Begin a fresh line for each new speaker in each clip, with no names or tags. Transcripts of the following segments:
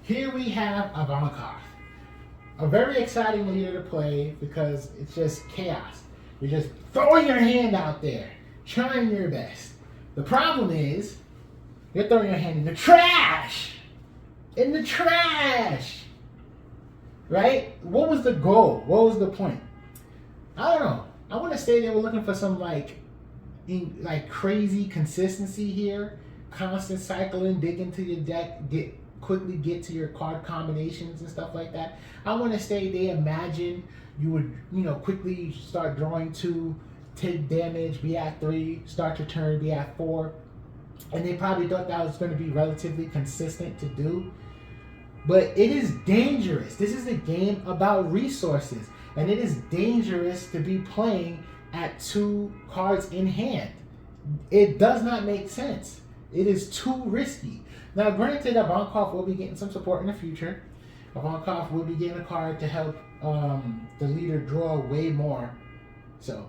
here we have Ivankov. A very exciting leader to play because it's just chaos. You're just throwing your hand out there, trying your best. The problem is, you're throwing your hand in the trash! In the trash! Right? What was the goal? What was the point? I don't know. I want to say they were looking for some like crazy consistency here. Constant cycling, dig into your deck, quickly get to your card combinations and stuff like that. I want to say they imagined you would, quickly start drawing 2, take damage, be at 3, start your turn, be at 4. And they probably thought that was going to be relatively consistent to do. But it is dangerous. This is a game about resources. And it is dangerous to be playing at 2 cards in hand. It does not make sense. It is too risky. Now, granted, Ivankov will be getting some support in the future. Ivankov will be getting a card to help the leader draw way more. So,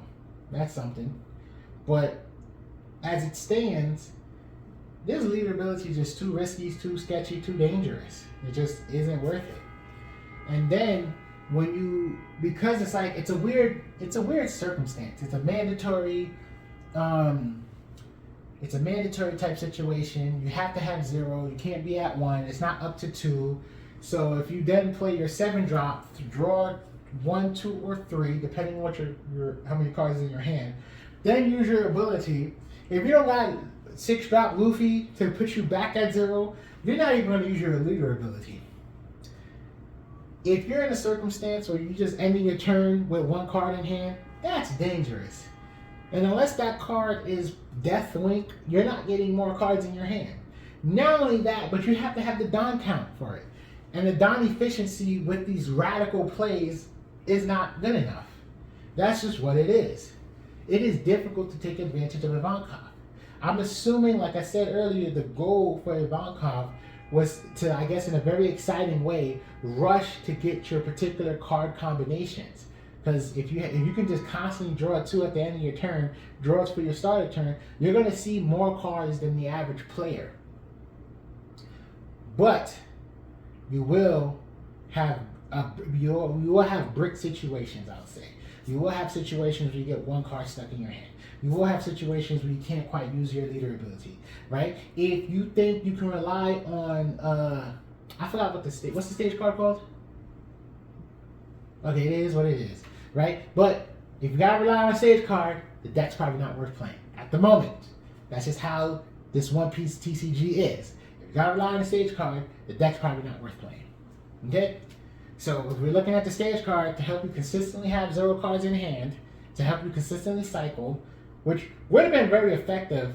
that's something. But, as it stands, this leader ability is just too risky, too sketchy, too dangerous. It just isn't worth it. And then, because it's a weird circumstance. It's a mandatory type situation. You have to have 0. You can't be at 1. It's not up to 2. So if you then play your 7-drop to draw 1, 2, or 3, depending on what your how many cards in your hand, then use your ability. If you don't got 6-drop Luffy to put you back at 0, you're not even going to use your leader ability. If you're in a circumstance where you just ending your turn with 1 card in hand, that's dangerous. And unless that card is Death Link, you're not getting more cards in your hand. Not only that, but you have to have the Don count for it. And the Don efficiency with these radical plays is not good enough. That's just what it is. It is difficult to take advantage of Ivankov. I'm assuming, like I said earlier, the goal for Ivankov was to, I guess in a very exciting way, rush to get your particular card combinations. Because if you can just constantly draw 2 at the end of your turn, draws for your starter turn, you're going to see more cards than the average player. But you will have brick situations, I would say. You will have situations where you get 1 card stuck in your hand. You will have situations where you can't quite use your leader ability, right? If you think you can rely on, I forgot what's the stage card called? Okay, it is what it is, right? But if you gotta rely on a stage card, the deck's probably not worth playing at the moment. That's just how this One Piece TCG is. If you gotta rely on a stage card, the deck's probably not worth playing. Okay? So if we're looking at the stage card to help you consistently have 0 cards in hand, to help you consistently cycle, which would have been very effective,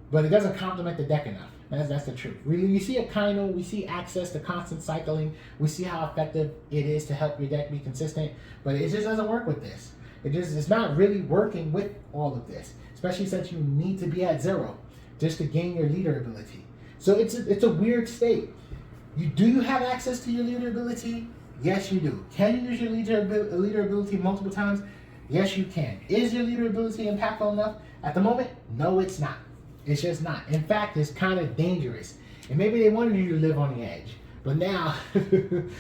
but it doesn't complement the deck enough. That's the truth. We see a Kaino, we see access to constant cycling, we see how effective it is to help your deck be consistent, but it just doesn't work with this. It's not really working with all of this, especially since you need to be at 0 just to gain your leader ability. So it's a weird state. Do you have access to your leader ability? Yes, you do. Can you use your leader ability multiple times? Yes, you can. Is your leader ability impactful enough? At the moment, no, it's not. It's just not. In fact, it's kind of dangerous. And maybe they wanted you to live on the edge. But now, you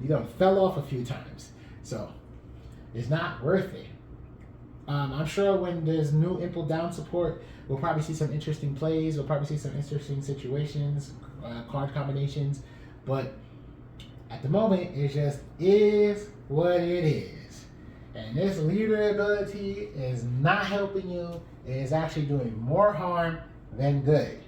done fell off a few times. So, it's not worth it. I'm sure when there's new Impel Down support, we'll probably see some interesting plays. We'll probably see some interesting situations, card combinations. But at the moment, it just is what it is. And this leader ability is not helping you. It is actually doing more harm than good.